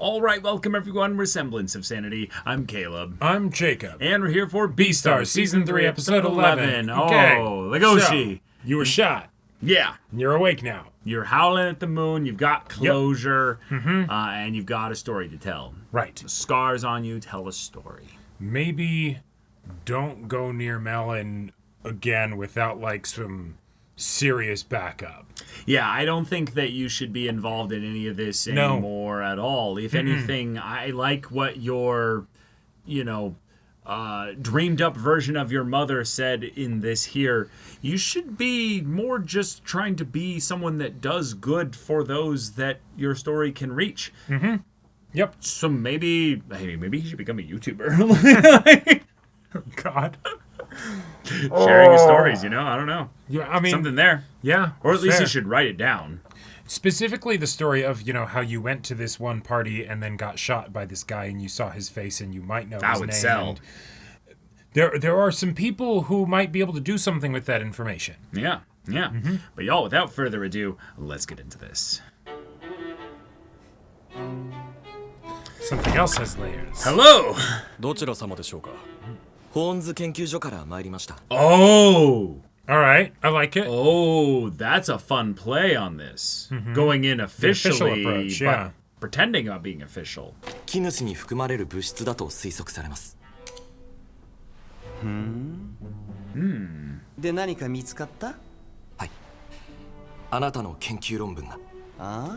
All right, welcome everyone. We're Semblance of Sanity. I'm Caleb. I'm Jacob. And we're here for Beastars Season 3, Episode 11. Okay. Oh, Legoshi. So, you were shot. Yeah. And you're awake now. You're howling at the moon. You've got closure. Yep. And you've got a story to tell. Right. Scars on you. Tell a story. Maybe don't go near Melon again without, like, some serious backup. Yeah, I don't think that you should be involved in any of this anymore at all. If anything, I like what your, dreamed up version of your mother said in this here. You should be more just trying to be someone that does good for those that your story can reach. Yep. So maybe you should become a YouTuber. Oh, God. Sharing his stories, I don't know. Yeah, I mean... Something there. Yeah. Or at least fair. you should write it down. Specifically the story of, how you went to this one party and then got shot by this guy and you saw his face and you might know his name. That would sell. There are some people who might be able to do something with that information. Yeah. But y'all, without further ado, let's get into this. Something else has layers. Hello! どちら様でしょうか。ホーンズ研究所から参りました。 Oh! All right, I like it. Oh, that's a fun play on this. Going in officially, approach, but yeah. pretending about being official. キヌスに含まれる物質だと推測されます。で何か見つかった？はい。あなたの研究論文が。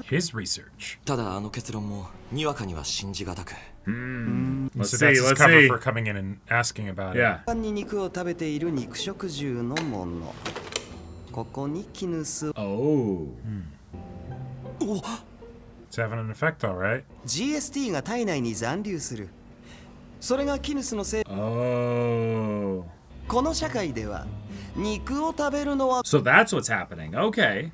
His research. ただあの結論もにわかには信じがたく。 Let's So see, that's his let's cover see. for coming in and asking about it. Yeah. 一般に肉を食べている肉食獣のもの。ここにキヌス。 Oh. It's having an effect, all right. GST が体内に残留する。それがキヌスのせい。 Oh. この社会では肉を食べるのは。 So that's what's happening. Okay.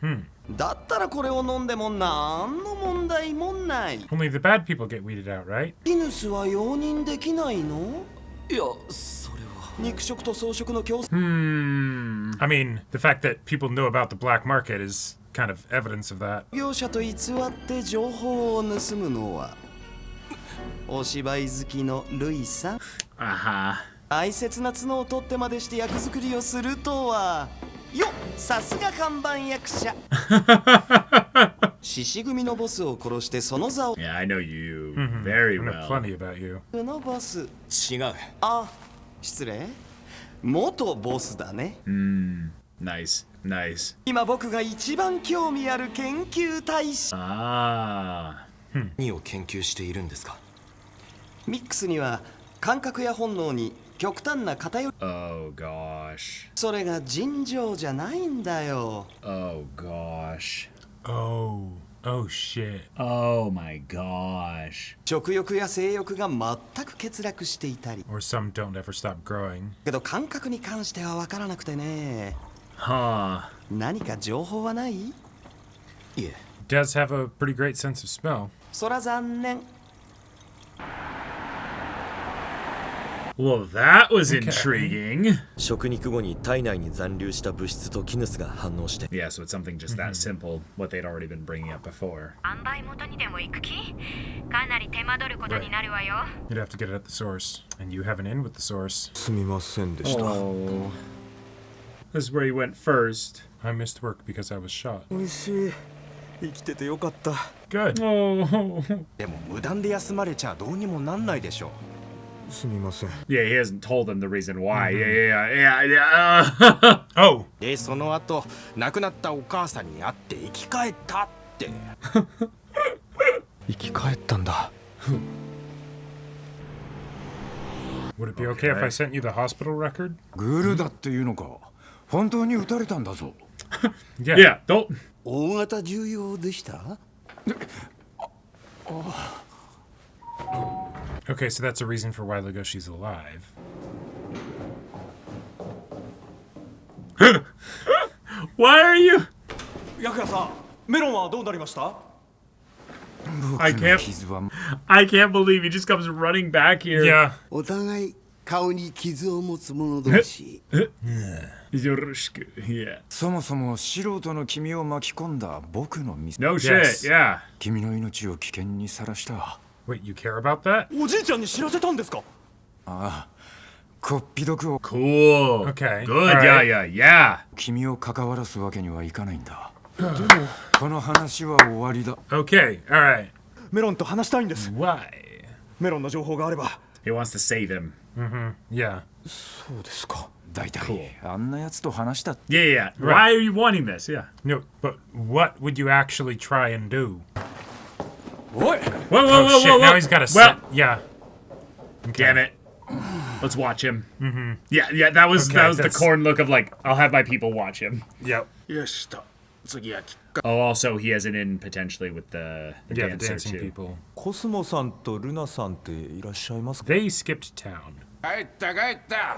だったらこれを飲んでも何の問題もない。 Only the bad people get weeded out, right? キヌスは容認できないの？いや、それは。肉食と草食の共生。I mean, the fact that people know about the black market is kind of evidence of that. 業者と偽って情報を盗むのはお芝居好きのルイさん。 Uh-huh. 大切な角を取ってまでして役作りをするとは。よっ、さすが看板役者。獅子組のボスを殺してその座を。 Yeah, I know you very I know well. plenty about you. のボス。違う。あ、失礼。元ボスだね。 Nice. Nice. 今僕が一番興味ある研究対象。 Ah. 何を研究しているんですか。ミックスには感覚や本能に極端な偏り。 Oh, gosh. それが尋常じゃないんだよ。 Oh, gosh. Oh shit. Oh, my gosh. 食欲や性欲が全く欠落していたり。 Or some don't ever stop growing. けど感覚に関しては分からなくてね。 Huh. 何か情報はない？いえ。 Does have a pretty great sense of smell. そら残念。 Well, that was intriguing. 食肉後に体内に残留した物質とキヌスが反応して。 Yeah, so it's something just that simple, what they'd already been bringing up before. 販売元にでも行く気？かなり手間取ることになるわよ。 You'd have to get it at the source. And you have an in with the source. すみませんでした。 Oh. This is where he went first. I missed work because I was shot. 美味しい。生きててよかった。 Good. Oh. でも無断で休まれちゃどうにもなんないでしょ。すみません。 Yeah, he hasn't told them the reason why. Yeah. Oh! で、その後、亡くなったお母さんに会って生き返ったって。生き返ったんだ。 Would it be okay if I sent you the hospital record? グルだっていうのか。本当に撃たれたんだぞ。Yeah, don't. 大型重要でした？ Okay, so that's a reason for why Legoshi's alive. Why are you? ヤクヤさん、メロンはどうなりました？ I 僕の can't. 傷は I can't believe he just comes running back here. Yeah. お互い顔に傷を持つ者同士。 Yoroshiku. Yeah. そもそも素人の君を巻き込んだ僕のミス。 No shit. Yes. Yeah. 君の命を危険にさらした。Wait, you care about that? おじいちゃんに知らせたんですか？こっぴどくを Cool. Okay. Good. Alright. Yeah, yeah, 君を関わらすわけにはいかないんだこの話は終わりだ Okay, alright. メロンと話したいんです。 Why? メロンの情報があれば。 He wants to save him. Yeah. そうですか。大体あんなやつと話したって Yeah, yeah. Why are you wanting this? Yeah. No, but what would you actually try and do? おい Whoa, whoa, Oh whoa, shit, whoa, now whoa. he's got to Well, set. Yeah. damn it. Let's watch him. Yeah, yeah. That was Okay, the that's- corn look of like I'll have my people watch him. Yep. よしと次はきっか Oh, also he has an in potentially with the Yeah, the dancer dancing too. people. コスモさんとルナさんっていらっしゃいますか？ They skipped town. 帰った帰った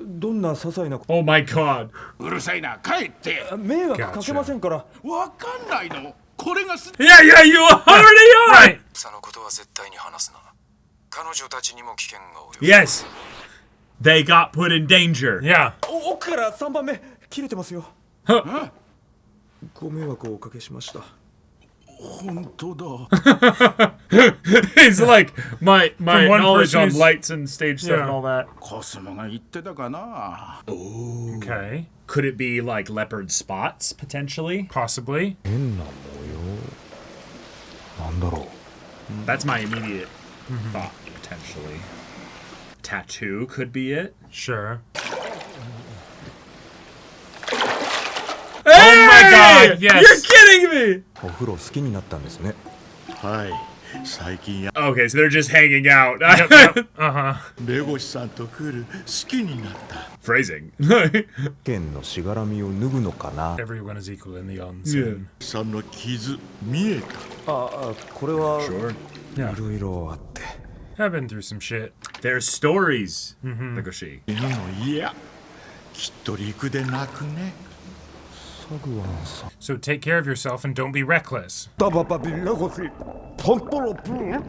どんな些細な Oh my god. うるさいな帰って迷惑かけませんから。わかんないのこれがす Yeah, yeah. You already are. Right. そのことは絶対に話すな彼女たちにも危険が及ぶ Yes. They got put in danger. Yeah. 奥から3番目切れてますよ。 Huh. ご迷惑をおかけしました。本当だ It's like my From one knowledge person on is- lights and stage stuff Yeah. and all that. コスモが言ってたかな Okay. Could it be like leopard spots potentially? Possibly. 変な模様。なんだろ That's my immediate thought potentially. Tattoo could be it. Sure. Oh my god, yes. You're kidding me! う。お風呂好きになったんですね。はい最近や Okay, so they're just hanging out. Yep, yep. Uh-huh. レゴシさんと来る好きになった Phrasing. 剣のしがらみを脱ぐのかな。 Everyone is equal in the onsen. さんの傷見えたこれは Sure. いろいろあって。 I've been through some shit. There's stories. Legoshi. 死ぬの嫌きっと陸で泣くね サグワンさん。 So take care of yourself and don't be reckless. ダババビレゴシポンポロプン。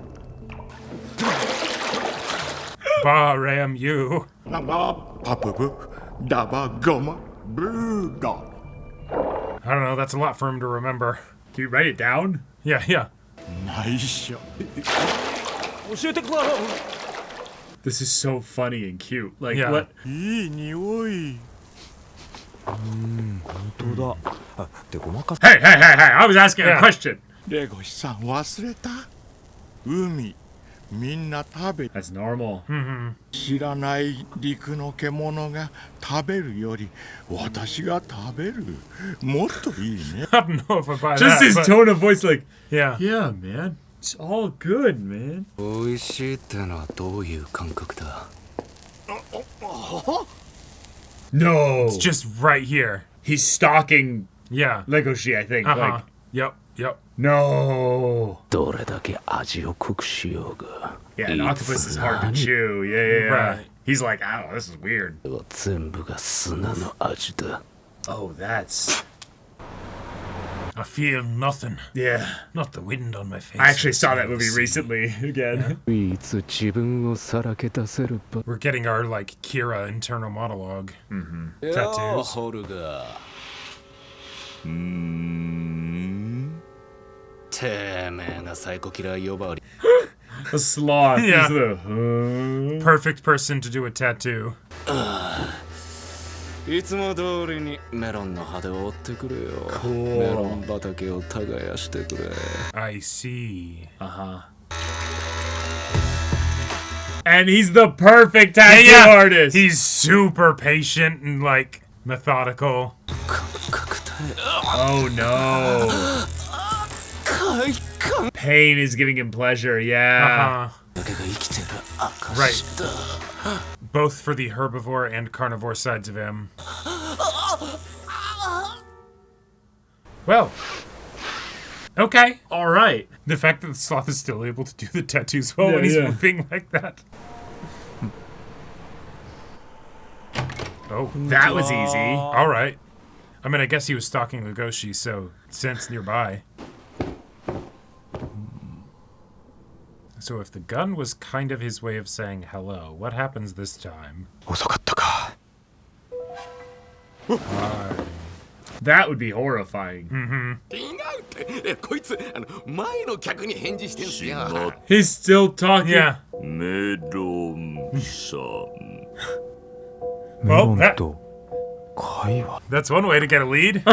Bah, Ram, you. なんかパプブダバゴマブーダ I don't know, that's a lot for him to remember. Can you write it down? Yeah, yeah. 内緒教えてください。 This is so funny and cute. Like Yeah. what? いい匂い本当だ。でごまかす。 Hey, hey, hey, hey! I was asking a Yeah. question. レゴシさん忘れた海みんな食べ That's normal. 知らない陸の獣が食べるより私が食べるもっといいね I don't know if I buy Just that. his but- tone of voice, like, Yeah. yeah, man, it's all good, man. 美味しいってのはどういう感覚だ No, It's just right here. he's stalking Yeah. Legoshi, I think. Uh-huh. Like, Yep, yep. no. どれだけ味を濃くしようが Yeah, an octopus is hard to chew. Yeah, yeah, yeah. Right. He's like, I don't know, this is weird. は全部が砂の味だ Oh, that's I feel nothing. yeah. Not the wind on my face. I actually saw that It's movie the sea. recently again. いつ自分をさらけ出せるば We're getting our, like, Kira internal monologue. よう Tattoos. ホルガてめえがサイコキラー呼ばわり A sloth. Yeah. He's the, Perfect person to do a tattoo. いつも通りにメロンの葉で覆ってくれよメロン畑を耕してくれ I see. and he's the perfect tattoo Yeah, artist. he's super patient and, like, methodical. 確定 Oh no. Pain is giving him pleasure. Yeah. Uh-huh. だけが生きてる証 Right. だ Both for the herbivore and carnivore sides of him. Well. Okay. All right. The fact that the sloth is still able to do the tattoos well when Yeah, he's yeah. moving like that. Oh. That was easy. All right. I mean, I guess he was stalking Legoshi, so sense nearby. So if the gun was kind of his way of saying hello, what happens this time? 遅かったか。 That would be horrifying. 違うってこいつ前の客に返事してんすよ。 He's still talking. Yeah. メロンさん。 Well, that, 会話 that's one way to get a lead.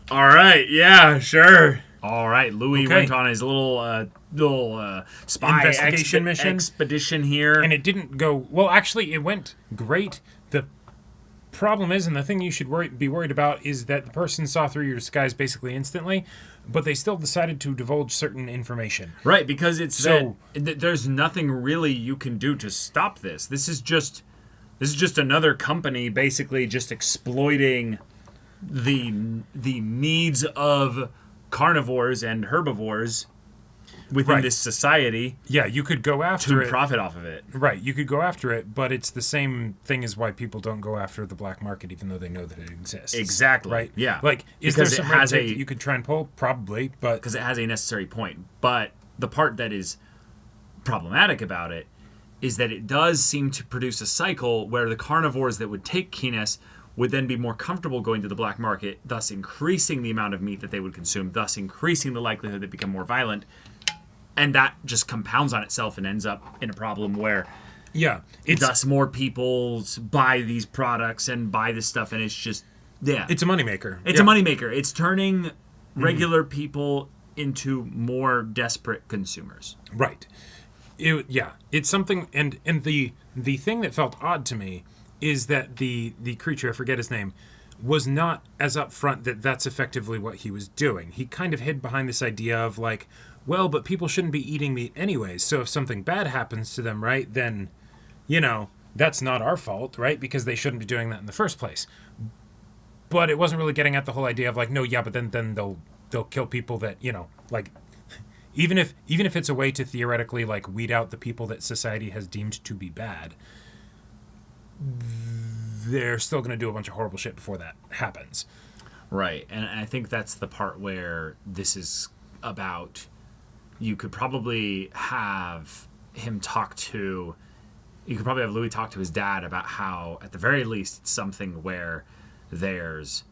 All right, yeah, sure. All right, Louis Okay. went on his little spy Investigation mission. expedition here. And it didn't go well. Actually, it went great. The problem is, and the thing you should be worried about, is that the person saw through your disguise basically instantly, but they still decided to divulge certain information. Right, because it's So- there's nothing really you can do to stop this. This is just another company basically just exploiting the needs of carnivores and herbivores within Right. this society Yeah, you could go after to it. profit off of it. Right, you could go after it, but it's the same thing as why people don't go after the black market, even though they know that it exists. Exactly. Right. Yeah. Like, is Because there it some red has tape a- that you could try and pull? Probably, but Because it has a necessary point. But the part that is problematic about it is that it does seem to produce a cycle where the carnivores that would take Kines would then be more comfortable going to the black market, thus increasing the amount of meat that they would consume, thus increasing the likelihood they become more violent. And that just compounds on itself and ends up in a problem where yeah, it's thus more people buy these products and buy this stuff, and it's just, yeah. it's a moneymaker. It's a moneymaker. It's turning regular people into more desperate consumers. Right. It's something, and the thing that felt odd to me is that the creature, I forget his name, was not as upfront that that's effectively what he was doing. He kind of hid behind this idea of like, well, but people shouldn't be eating meat anyways, so if something bad happens to them, right, then, that's not our fault, right, because they shouldn't be doing that in the first place. But it wasn't really getting at the whole idea of like, no, yeah, but then they'll kill people that, like, even if it's a way to theoretically like weed out the people that society has deemed to be bad, they're still going to do a bunch of horrible shit before that happens. Right. And I think that's the part where this is about. You could probably have Louis talk to his dad about how, at the very least, it's something where there's,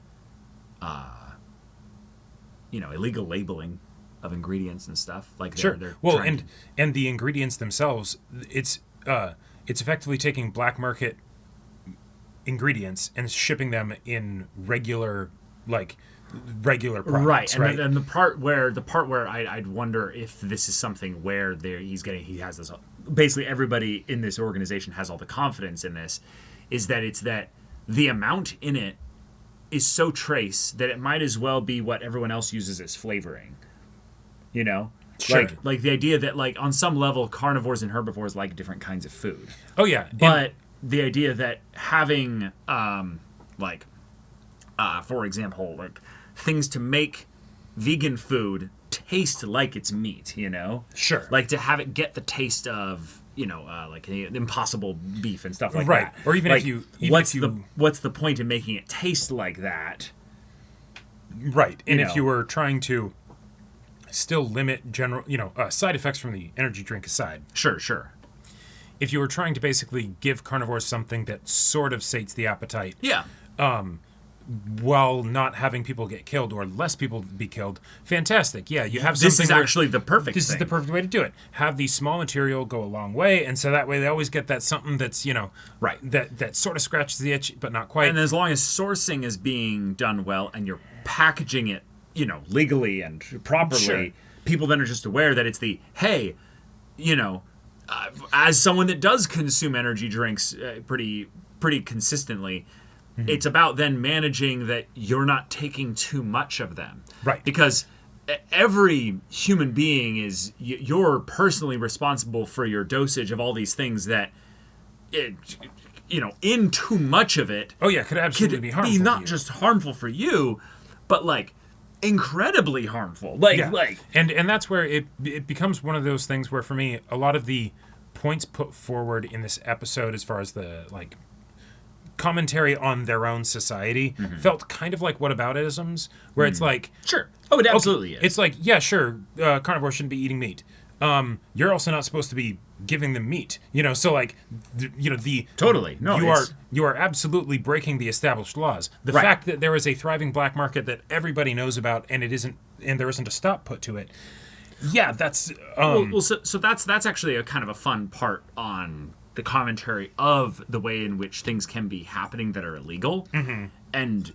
illegal labeling of ingredients and stuff. Like Sure. they're Well, trying and the ingredients themselves, it's effectively taking black market ingredients and shipping them in regular products, right. right? And the part where I'd wonder if this is something where he has this, basically everybody in this organization has all the confidence in this, is that it's that the amount in it is so trace that it might as well be what everyone else uses as flavoring. Sure. Like the idea that like on some level carnivores and herbivores like different kinds of food. Oh yeah, But the idea that having for example, like things to make vegan food taste like it's meat, Sure. Like to have it get the taste of, like impossible beef and stuff like Right. that. Or even like, if you what's the point in making it taste like that? right, and you if know. you were trying to still limit general, side effects from the energy drink aside, Sure. if you were trying to basically give carnivores something that sort of sates the appetite, Yeah. while not having people get killed or less people be killed, fantastic. Yeah, you have something. This is where- actually the perfect This thing. is the perfect way to do it. Have the small material go a long way, and so that way they always get that something that's Right. that sort of scratches the itch, but not quite. And as long as sourcing is being done well and you're packaging it, legally and properly, Sure. people then are just aware that it's hey, as someone that does consume energy drinks pretty consistently, it's about then managing that you're not taking too much of them. Right. Because every human being you're personally responsible for your dosage of all these things that, in too much of it, oh yeah, could absolutely could be be harmful. not to you. just harmful for you, but incredibly harmful. And that's where it becomes one of those things where, for me, a lot of the points put forward in this episode, as far as the commentary on their own society, felt kind of like whataboutisms, where it's like, Sure. Oh, it absolutely is. it's like, yeah, sure, carnivores shouldn't be eating meat. you're also not supposed to be giving them meat. So like, Totally. No, you are absolutely breaking the established laws. The Right. fact that there is a thriving black market that everybody knows about and there isn't a stop put to it. Yeah, that's so that's actually a kind of a fun part on the commentary of the way in which things can be happening that are illegal. And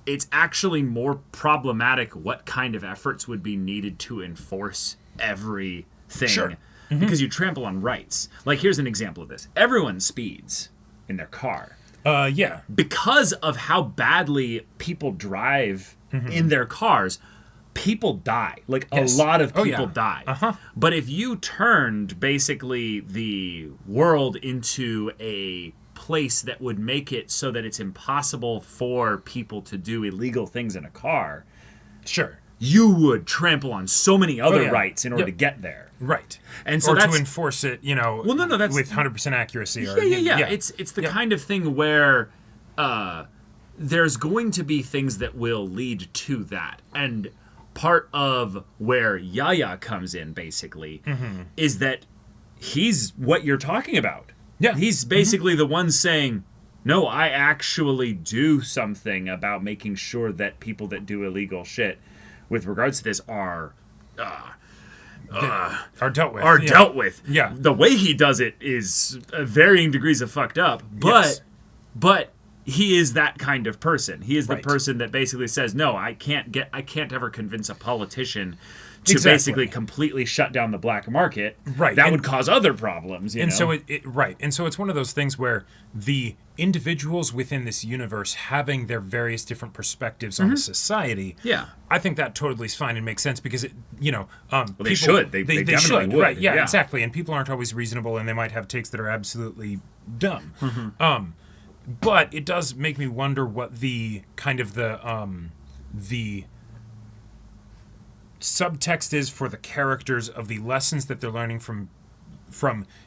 it's actually more problematic what kind of efforts would be needed to enforce everything. Sure. Because you trample on rights. Like, here's an example of this. Everyone speeds in their car. yeah. Because of how badly people drive in their cars, people die. Like, Yes. a lot of Oh, people yeah. die. But if you turned basically the world into a place that would make it so that it's impossible for people to do illegal things in a car, Sure. you would trample on so many other yeah. rights in order Yep. to get there. Right. And so or to that's- enforce it, Well, no, that's with 100% accuracy. Or, yeah. It's the kind of thing where there's going to be things that will lead to that. And part of where Yaya comes in, basically, is that he's what you're talking about. Yeah. He's basically the one saying, no, I actually do something about making sure that people that do illegal shit with regards to this are dealt with. dealt with. Yeah. The way he does it is varying degrees of fucked up, but he is that kind of person. He is the Right. person that basically says, "No, I can't ever convince a politician to Exactly. basically completely shut down the black market. Right. That And- would cause other problems, you And know? so and so it's one of those things where the individuals within this universe having their various different perspectives on the society, Yeah. I think that totally is fine and makes sense because they should. They definitely should, would. right? Yeah, Yeah. exactly. And people aren't always reasonable, and they might have takes that are absolutely dumb. But it does make me wonder what the kind of the subtext is for the characters of the lessons that they're learning from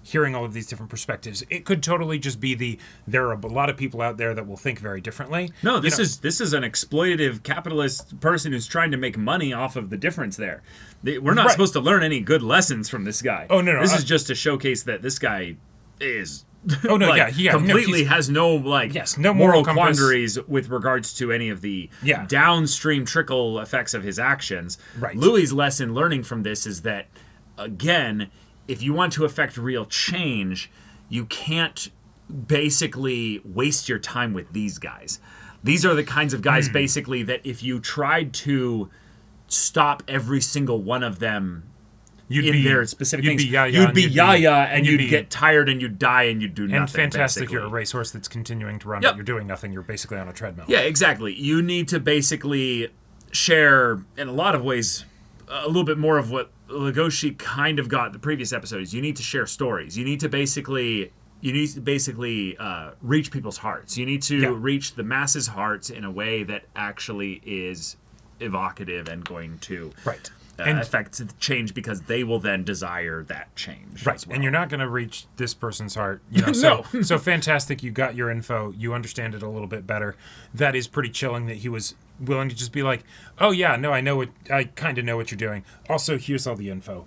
hearing all of these different perspectives. It could totally just be there are a lot of people out there that will think very differently. No, this is an exploitative capitalist person who's trying to make money off of the difference there. We're not Right. supposed to learn any good lessons from this guy. Oh, no. This is just to showcase that this guy is Oh, no, like, yeah, completely no, has no no moral moral compass. quandaries with regards to any of the Yeah. downstream trickle effects of his actions. Right. Louis' lesson learning from this is that, again, if you want to affect real change, you can't basically waste your time with these guys. These are the kinds of guys basically that if you tried to stop every single one of them in their specific things, you'd be Yaya and you'd get tired and you'd die and you'd do nothing. And fantastic, basically. you're a racehorse that's continuing to run, Yep. but you're doing nothing. You're basically on a treadmill. Yeah, exactly. You need to basically share, in a lot of ways, a little bit more of what Legoshi kind of got the previous episodes. You need to share stories. You need to basically reach people's hearts. You need to reach the masses' hearts in a way that actually is evocative and going to Right. affect change because they will then desire that change. Right, as well. and you're not going to reach this person's heart. So fantastic, you got your info, you understand it a little bit better. That is pretty chilling that he was willing to just be like, oh yeah, no, I kind of know what you're doing. Also, here's all the info,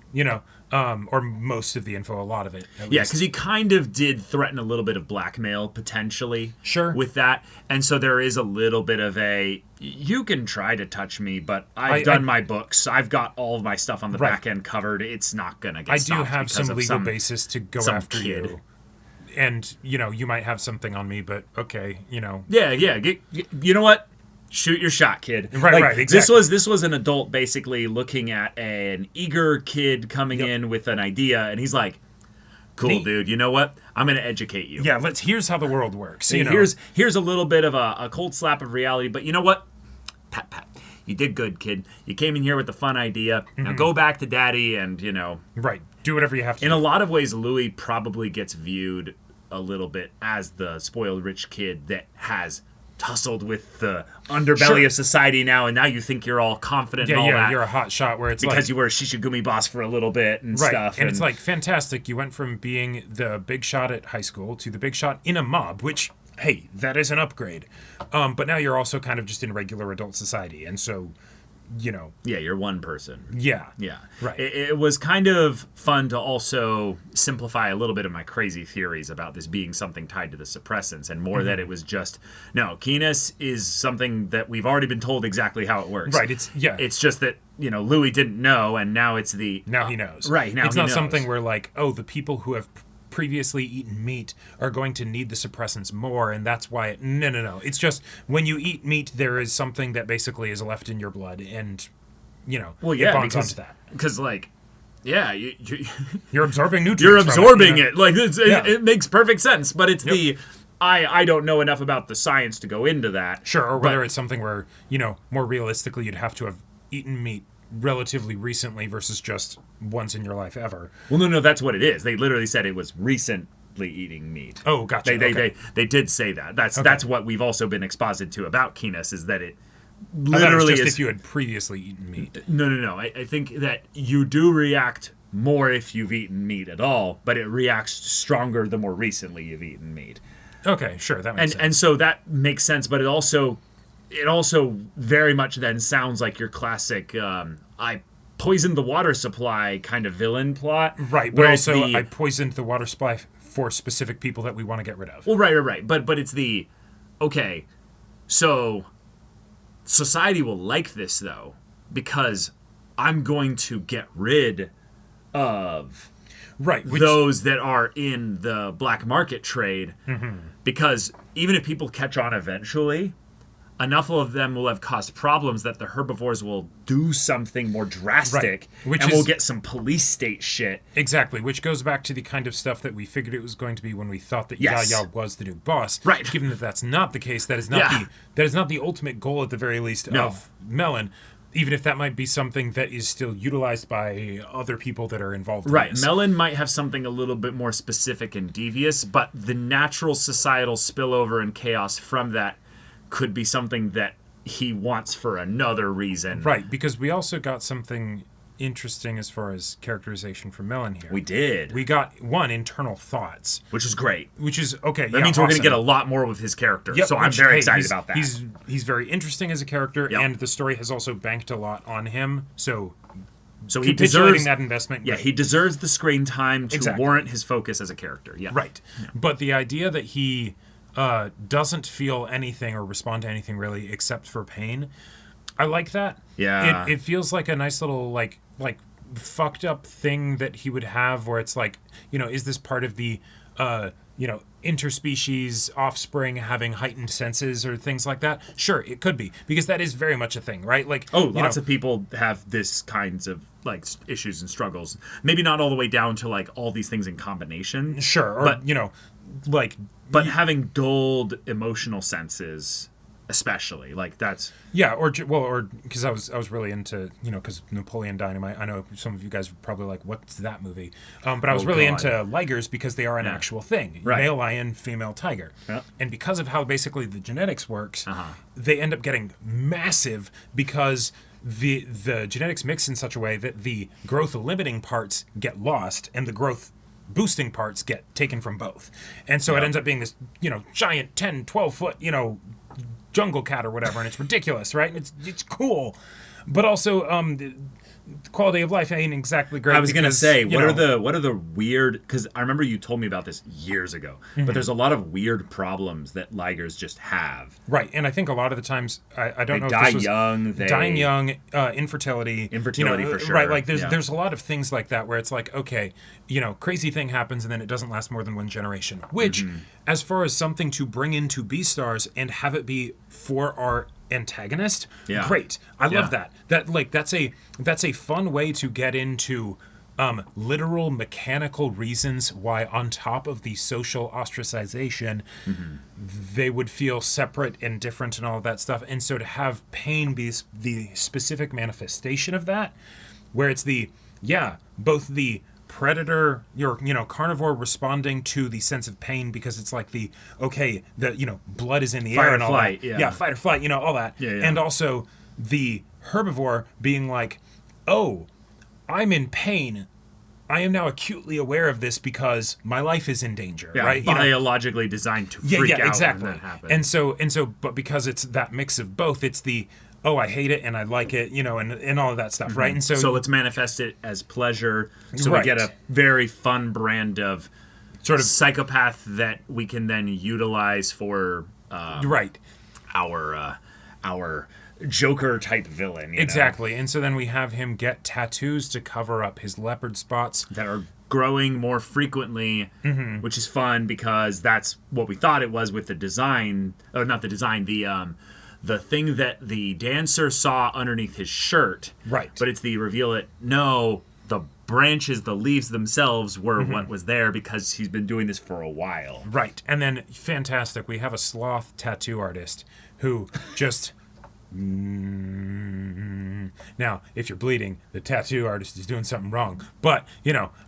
or most of the info, a lot of it. At Yeah, least. because he kind of did threaten a little bit of blackmail, potentially. Sure. With that. And so there is a little bit of you can try to touch me, but I've done my books. I've got all of my stuff on the Right. back end covered. It's not going to get I do stopped have because some of legal basis to go some after kid. you. And, you might have something on me, but okay, Yeah. You know what? Shoot your shot, kid. Right, exactly. This was an adult basically looking at an eager kid coming in with an idea, and he's like, cool, Neat. dude, you know what? I'm going to educate you. Yeah, here's how the world works. See, here's a little bit of a cold slap of reality, but you know what? Pat. You did good, kid. You came in here with a fun idea. Now go back to daddy and, Right, do whatever you have to in do. a lot of ways, Louis probably gets viewed a little bit as the spoiled rich kid that has tussled with the underbelly of society now, and now you think you're all confident and all that. You're a hot shot where it's because you were a Shishigumi boss for a little bit and right. stuff. And it's like, fantastic. You went from being the big shot at high school to the big shot in a mob, which, hey, that is an upgrade. But now you're also kind of just in regular adult society. And so Yeah, you're one person. Yeah. Yeah. Right. It was kind of fun to also simplify a little bit of my crazy theories about this being something tied to the suppressants and more that it was just, no, Keenus is something that we've already been told exactly how it works. Right. It's just that, Louis didn't know, and now it's now he knows. Right. Now it's he not knows. something where like, oh, the people who have previously eaten meat are going to need the suppressants more, and that's why no. It's just when you eat meat, there is something that basically is left in your blood, and well, yeah, it bonds onto that. Because yeah, you're absorbing nutrients. You're absorbing from it. Like it makes perfect sense, but it's I don't know enough about the science to go into that. Sure, or whether it's something where more realistically you'd have to have eaten meat relatively recently versus just once in your life ever. Well, no, that's what it is. They literally said it was recently eating meat. Oh, gotcha. They did say that. That's what we've also been exposited to about Keenus is that it literally literally just is. if you had previously eaten meat. No. I think that you do react more if you've eaten meat at all, but it reacts stronger the more recently you've eaten meat. Okay, sure, that makes sense. And so that makes sense, but it also very much then sounds like your classic I poisoned the water supply kind of villain plot. Right, but also I poisoned the water supply for specific people that we want to get rid of. Well, right. But it's okay, so society will like this, though, because I'm going to get rid of those that are in the black market trade, because even if people catch on eventually, enough of them will have caused problems that the herbivores will do something more drastic, and we'll get some police state shit. Exactly, which goes back to the kind of stuff that we figured it was going to be when we thought that Yaya was the new boss. Right. Given that that's not the case, that is not the ultimate goal at the very least of Melon. Even if that might be something that is still utilized by other people that are involved in this. Melon might have something a little bit more specific and devious, but the natural societal spillover and chaos from that could be something that he wants for another reason. Right, because we also got something interesting as far as characterization from Melon here. We did. We got internal thoughts. Which is great. Which is, okay, that means we're going to get a lot more with his character. Yep, so I'm very excited about that. He's very interesting as a character, and the story has also banked a lot on him, so he deserves that investment. Yeah, he deserves the screen time to warrant his focus as a character. Yeah. Right. Yeah. But the idea that he doesn't feel anything or respond to anything really except for pain, I like that. Yeah. It feels like a nice little like fucked up thing that he would have where it's like, is this part of the interspecies offspring having heightened senses or things like that? Sure, it could be, because that is very much a thing, right? Like, lots of people have this kinds of issues and struggles. Maybe not all the way down to all these things in combination. Sure, or but having dulled emotional senses, especially that's or because I was really into because Napoleon Dynamite. I know some of you guys are probably like, what's that movie? But I was really into ligers because they are an actual thing, male lion, female tiger, and because of how basically the genetics works, they end up getting massive because the genetics mix in such a way that the growth limiting parts get lost and the growth boosting parts get taken from both, and so it ends up being this giant 10-12 foot jungle cat or whatever, and it's ridiculous, right? And it's cool, but also the quality of life ain't exactly great. I was gonna say, what are the weird? Because I remember you told me about this years ago, but there's a lot of weird problems that ligers just have. Right, and I think a lot of the times I don't know if this was dying young, infertility for sure. Right, there's a lot of things like that where it's like, okay, crazy thing happens and then it doesn't last more than one generation. Which, as far as something to bring into Beastars and have it be for our antagonist, great. I love that. That's a fun way to get into literal mechanical reasons why, on top of the social ostracization, they would feel separate and different and all of that stuff. And so to have pain be the specific manifestation of that, where it's both the predator, your carnivore responding to the sense of pain because it's like the blood is in the air and all flight, that. Fight or flight, all that. And also the herbivore being like, oh, I'm in pain. I am now acutely aware of this because my life is in danger, right? Biologically designed to freak out exactly. when that happens. And so, but because it's that mix of both, it's the oh, I hate it and I like it, and all of that stuff, right? And So let's manifest it as pleasure. So Right. we get a very fun brand of sort of psychopath that we can then utilize for right. our Joker type villain. You know, Exactly. And so then we have him get tattoos to cover up his leopard spots. that are growing more frequently, which is fun because that's what we thought it was with the design, or not the design, the thing that the dancer saw underneath his shirt. Right. But it's the reveal that no, the branches, the leaves themselves were what was there because he's been doing this for a while. Right. And then, fantastic, we have a sloth tattoo artist who just... Now, if you're bleeding, the tattoo artist is doing something wrong. But,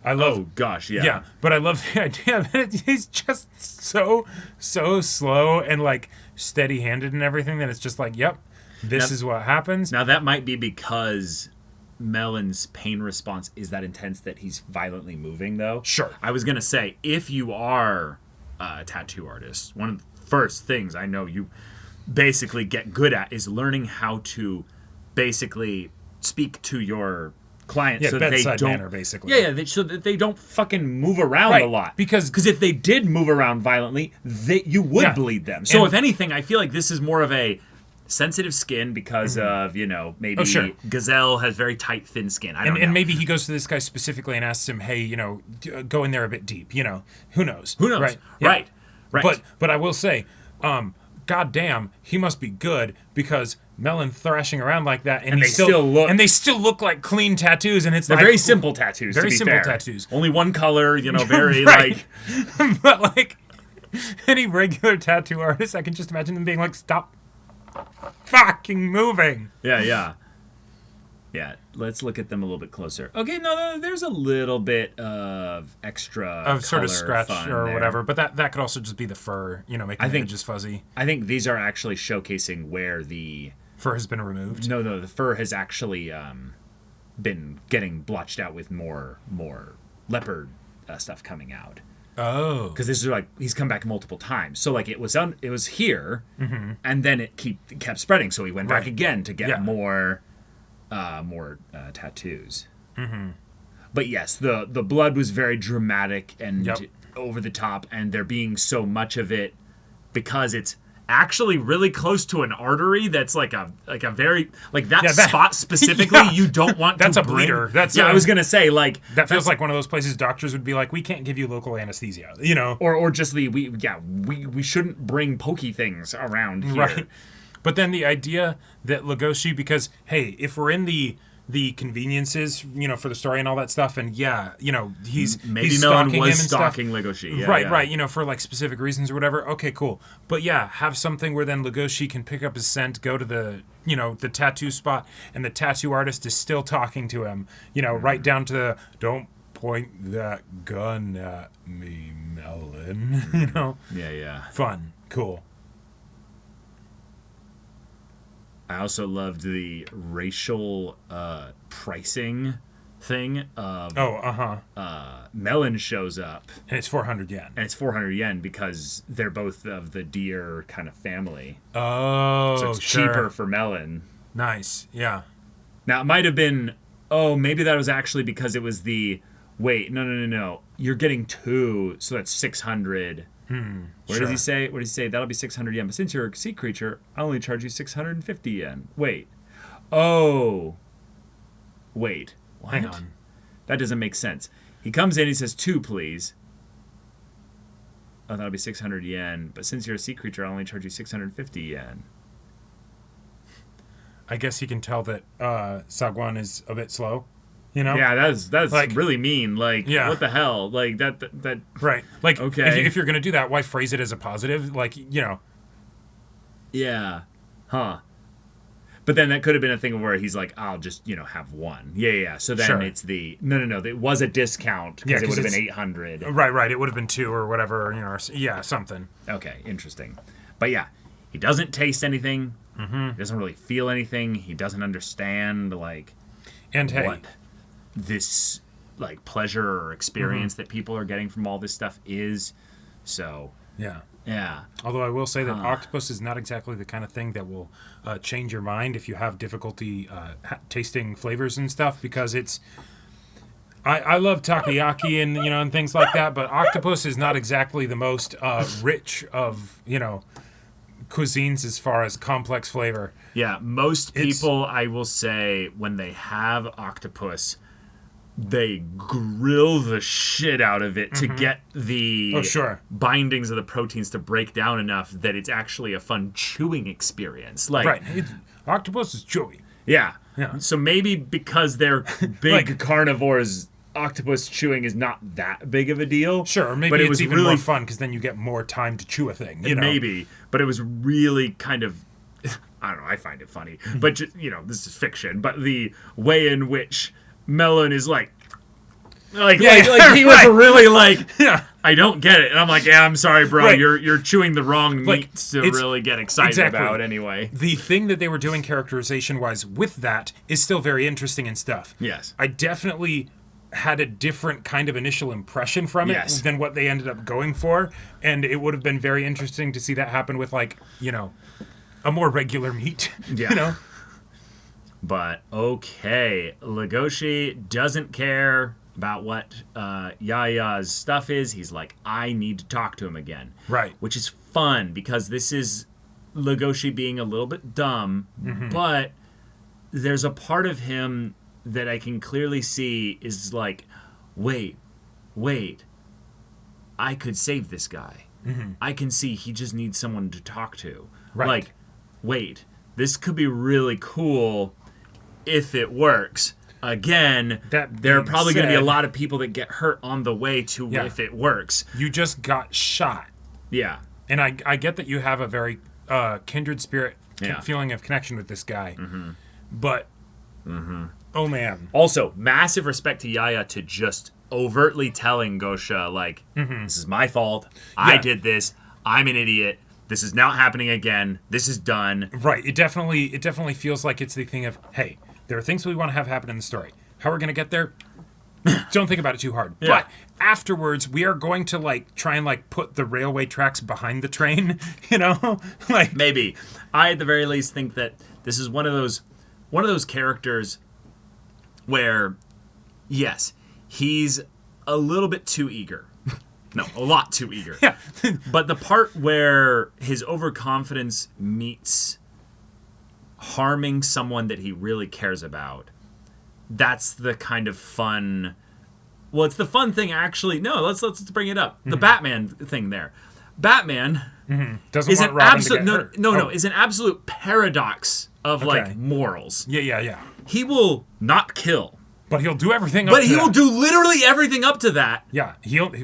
I love... Oh, gosh, yeah. Yeah, but I love the idea that he's just so slow and, like, steady-handed and everything that it's just like, yep, this is what happens. Now, that might be because Melon's pain response is that intense that he's violently moving, though. Sure. I was going to say, if you are a tattoo artist, one of the first things I know you basically get good at is learning how to basically speak to your clients Yeah, so that they bedside don't manner, basically. so that they don't fucking move around Right, a lot, because if they did move around violently, you would Yeah. bleed them. So And- if anything, I feel like this is more of a sensitive skin because of maybe sure. Gazelle has very tight, thin skin. I don't know. And maybe he goes to this guy specifically and asks him, hey, go in there a bit deep, who knows? Who knows? Right. Yeah. Right. But I will say, God damn, he must be good because Melon thrashing around like that, and they still look like clean tattoos, and it's They're like very simple tattoos. very to be simple fair. tattoos. Only one color. Very Right. like. But like any regular tattoo artist, I can just imagine them being like, stop fucking moving. Yeah. Let's look at them a little bit closer. Okay, no, there's a little bit of extra Of sort of color scratch fun or there. whatever, but that could also just be the fur, making the edges fuzzy. I think these are actually showcasing where the Fur has been removed. No, the fur has actually been getting blotched out with more leopard stuff coming out. Oh, Because this is like he's come back multiple times. So like it was here, and then it kept spreading. So he went back Right. again to get Yeah. more tattoos. But yes, the blood was very dramatic and Yep. over the top, and there being so much of it because it's actually really close to an artery that's like a very like that Yeah, that- spot specifically Yeah. you don't want That's to a bleeder. bring. That's I was gonna say like that feels like one of those places doctors would be like, we can't give you local anesthesia, or just we shouldn't bring pokey things around here. Right. But then the idea that Legoshi, because hey, if we're in the conveniences, for the story and all that stuff, and he's Maybe he's Melon stalking was him and stalking stuff. Legoshi. Yeah, right, yeah. right, for like specific reasons or whatever. Okay, cool. But yeah, have something where then Legoshi can pick up his scent, go to the the tattoo spot, and the tattoo artist is still talking to him. Right down to the don't point that gun at me, Melon. Yeah. Fun, cool. I also loved the racial pricing thing of Melon shows up And it's 400 yen. and it's 400 yen because they're both of the deer kind of family. Oh, So it's sure. cheaper for Melon. Nice, yeah. Now it might have been maybe that was actually because it was no. You're getting 2, so that's 600. What does he say? What does he say? That'll be 600 yen. But since you're a sea creature, I'll only charge you 650 yen. Wait. Oh. Wait. What? Hang on. That doesn't make sense. He comes in, he says 2, please. Oh, that'll be 600 yen. But since you're a sea creature, I'll only charge you 650 yen. I guess he can tell that Sagwan is a bit slow, Yeah, that's Like- really mean. Like, Yeah. what the hell? Like, that Right. Like, Okay. if you're going to do that, why phrase it as a positive? Like, yeah. Huh. But then that could have been a thing where he's like, I'll just, have one. Yeah. So then Sure. it's the... No. It was a discount Yeah, because it 'cause would have been it's- 800. right. It would have been 2 or whatever, or something. Okay, interesting. But yeah, he doesn't taste anything. He doesn't really feel anything. He doesn't understand, like, And hey, what this, like, pleasure or experience that people are getting from all this stuff is. So... Yeah. Yeah. Although I will say that octopus is not exactly the kind of thing that will change your mind if you have difficulty tasting flavors and stuff, because it's. I love takoyaki and and things like that, but octopus is not exactly the most rich of cuisines as far as complex flavor. Yeah, most people, I will say, when they have octopus, they grill the shit out of it to get the bindings of the proteins to break down enough that it's actually a fun chewing experience. Like, right. Octopus is chewy. Yeah. Yeah. So maybe because they're big carnivores, octopus chewing is not that big of a deal. Sure, or maybe but it's even more fun because then you get more time to chew a thing. Maybe. But it was really kind of, I don't know, I find it funny. But, this is fiction. But the way in which Melon is like he was really like, I don't get it. And I'm like, yeah, I'm sorry, bro. Right. You're chewing the wrong meats to really get excited about anyway. The thing that they were doing characterization-wise with that is still very interesting and stuff. Yes. I definitely had a different kind of initial impression from it than what they ended up going for. And it would have been very interesting to see that happen with, like, a more regular meat. Yeah. But, okay. Legoshi doesn't care about what Yaya's stuff is. He's like, I need to talk to him again. Right. Which is fun because this is Legoshi being a little bit dumb, but there's a part of him that I can clearly see is like, wait, I could save this guy. I can see he just needs someone to talk to. Right. Like, wait, this could be really cool if it works. Again, there are probably going to be a lot of people that get hurt on the way to if it works. You just got shot. Yeah. And I get that you have a very kindred spirit feeling of connection with this guy. But, oh man. Also, massive respect to Yaya to just overtly telling Gosha, like, this is my fault. I did this. I'm an idiot. This is not happening again. This is done. Right. It definitely feels like it's the thing of, hey, there are things we want to have happen in the story. How we're going to get there? Don't think about it too hard. Yeah. But afterwards, we are going to try and put the railway tracks behind the train, Maybe. I at the very least think that this is one of those characters where, yes, he's a little bit too eager. No, a lot too eager. Yeah. But the part where his overconfidence meets harming someone that he really cares about, that's the kind of fun. Well, it's the fun thing, actually. No, let's bring it up. The Batman thing there. Batman doesn't is want an Robin absolute to get hurt. no, is an absolute paradox of morals. Yeah. He will not kill, but he'll do everything. But he will do literally everything up to that. Yeah,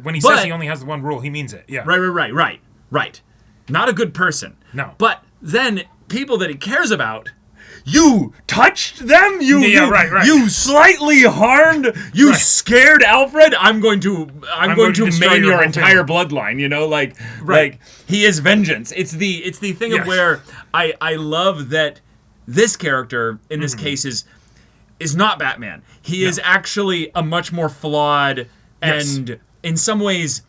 when he says he only has the one rule, he means it. Yeah, right. Not a good person. No, but then people that he cares about. You touched them? You slightly harmed? You scared Alfred? I'm going to maim your entire bloodline, like he is vengeance. It's the thing of where I love that this character in this case is not Batman. He is actually a much more flawed and in some ways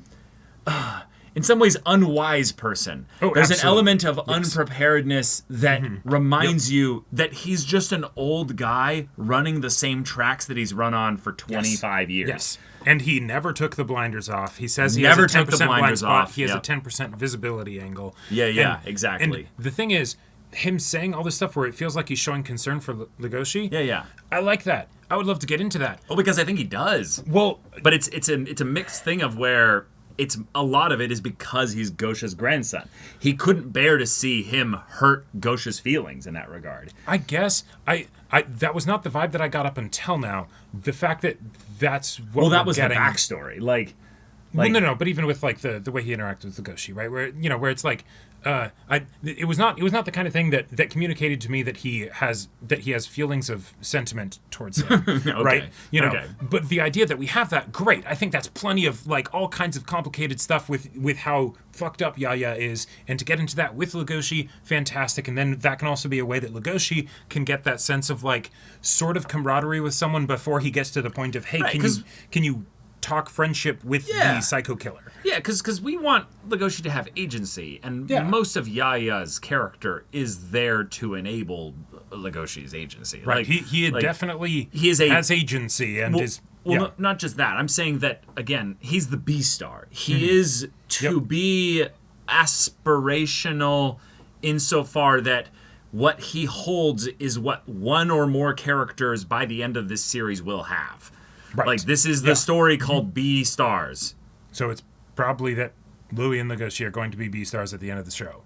unwise person. There's an element of unpreparedness that reminds you that he's just an old guy running the same tracks that he's run on for 25 years. Yes. And he never took the blinders off. He says he never has a 10% took the blinders blind spot. off. He has a 10% visibility angle. Yeah, exactly. And the thing is, him saying all this stuff where it feels like he's showing concern for Legoshi. Yeah. I like that. I would love to get into that. Oh, because I think he does. Well, but it's a mixed thing of where it's a lot of it is because he's Gosha's grandson. He couldn't bear to see him hurt Gosha's feelings in that regard. I guess I that was not the vibe that I got up until now. The fact that that's what that was getting. The backstory. Well, no, but even with the way he interacted with Legoshi, right? Where it's like it was not the kind of thing that communicated to me that he has feelings of sentiment towards him, right? But the idea that we have that, great. I think that's plenty of all kinds of complicated stuff with how fucked up Yaya is, and to get into that with Legoshi, fantastic. And then that can also be a way that Legoshi can get that sense of sort of camaraderie with someone before he gets to the point of, hey, can you talk friendship with the psycho killer. Yeah, because we want Legoshi to have agency, and most of Yaya's character is there to enable Legoshi's agency. Right. Like, he definitely has agency and is... Well, not just that. I'm saying that, again, he's the B-star. He is to be aspirational insofar that what he holds is what one or more characters by the end of this series will have. Right. Like, this is the story called B-stars. So it's probably that Louis and Legoshi are going to be B-stars at the end of the show.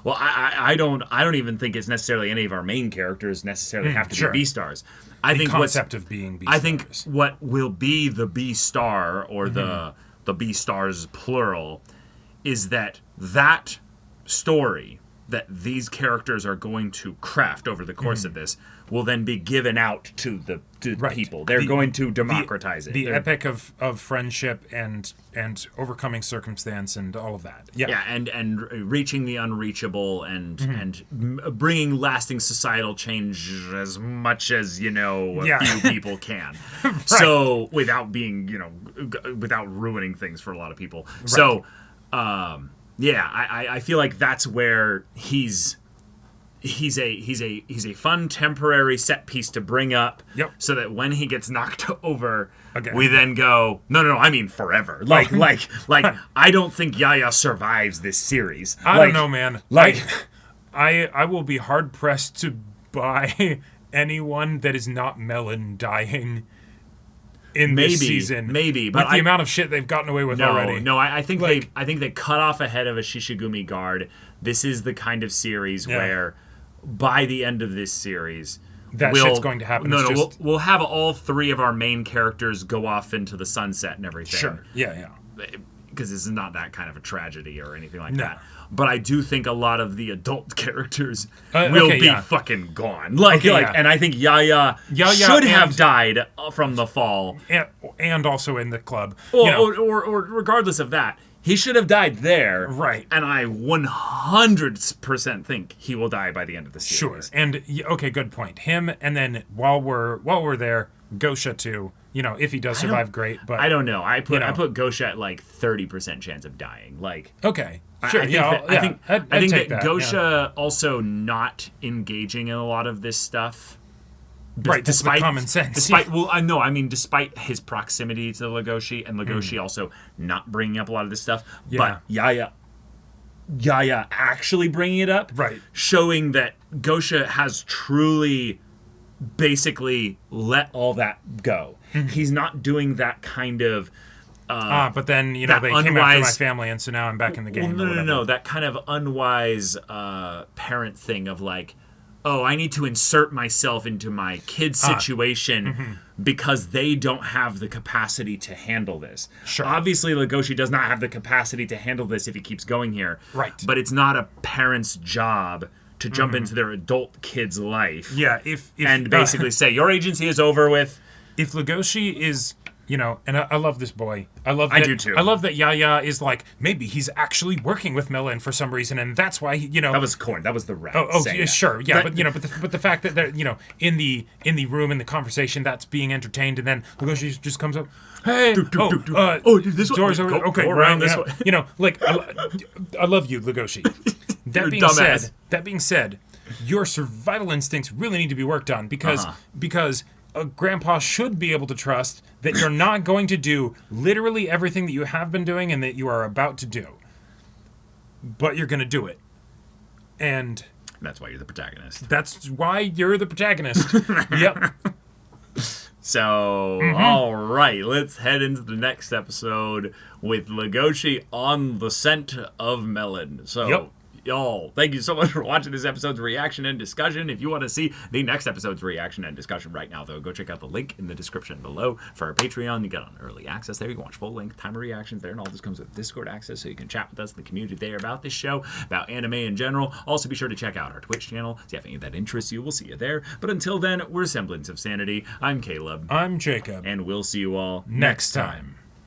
Well, I don't even think it's necessarily any of our main characters necessarily have to be B-stars. I think concept of being B-stars. I think what will be the B-star or the B-stars plural is that story that these characters are going to craft over the course of this will then be given out to the people. They're going to democratize it. The epic of friendship and overcoming circumstance and all of that. Yeah, and reaching the unreachable and bringing lasting societal change as much as, a few people can. Right. So without being, without ruining things for a lot of people. Right. So, I feel like that's where he's a fun temporary set piece to bring up, so that when he gets knocked over, we then go, no, I mean forever. Like I don't think Yaya survives this series. I don't know, man. I will be hard pressed to buy anyone that is not Melon dying in this season. Maybe, but with the amount of shit they've gotten away with already. No, I think they cut off ahead of a Shishigumi guard. This is the kind of series where, by the end of this series, shit's going to happen. We'll have all three of our main characters go off into the sunset and everything. Sure. Yeah. Because this is not that kind of a tragedy or anything like that. But I do think a lot of the adult characters will be fucking gone. And I think Yaya should have died from the fall, and also in the club. Or regardless of that, he should have died there. Right. And I 100% think he will die by the end of the series. Sure. And good point. Him, and then while we're there, Gosha too. If he does survive, great. But I don't know. I put Gosha at 30% chance of dying. Sure. I think that Gosha also not engaging in a lot of this stuff. Right, despite common sense. Despite his proximity to Legoshi, and Legoshi also not bringing up a lot of this stuff. But Yaya actually bringing it up, showing that Gosha has truly basically let all that go. He's not doing that kind of but then, they came after my family, and so now I'm back in the game. No. That kind of unwise parent thing of I need to insert myself into my kid's situation because they don't have the capacity to handle this. Sure. Obviously, Legoshi does not have the capacity to handle this if he keeps going here. Right. But it's not a parent's job to jump into their adult kid's life. Yeah, and basically say, your agency is over with. If Legoshi is... and I love this boy. I do too. I love that Yaya is maybe he's actually working with Melon for some reason, and that's why he, That was corn. That was the rat. Sure, yeah, but the fact that they're in the room in the conversation that's being entertained, and then Legoshi just comes up, hey, this door's way. over. Go around this way. I love you, Legoshi. That being said, your survival instincts really need to be worked on because Grandpa should be able to trust that you're not going to do literally everything that you have been doing and that you are about to do. But you're going to do it. And that's why you're the protagonist. That's why you're the protagonist. Yep. So, all right, let's head into the next episode with Legoshi on the scent of Melon. So, y'all, thank you so much for watching this episode's reaction and discussion. If you want to see the next episode's reaction and discussion right now, though, go check out the link in the description below for our Patreon. You get on early access there. You can watch full-length timer reactions there, and all this comes with Discord access, so you can chat with us in the community there about this show, about anime in general. Also, be sure to check out our Twitch channel. So if you have any of that interests you, we'll see you there. But until then, we're Semblance of Sanity. I'm Caleb. I'm Jacob. And we'll see you all next time.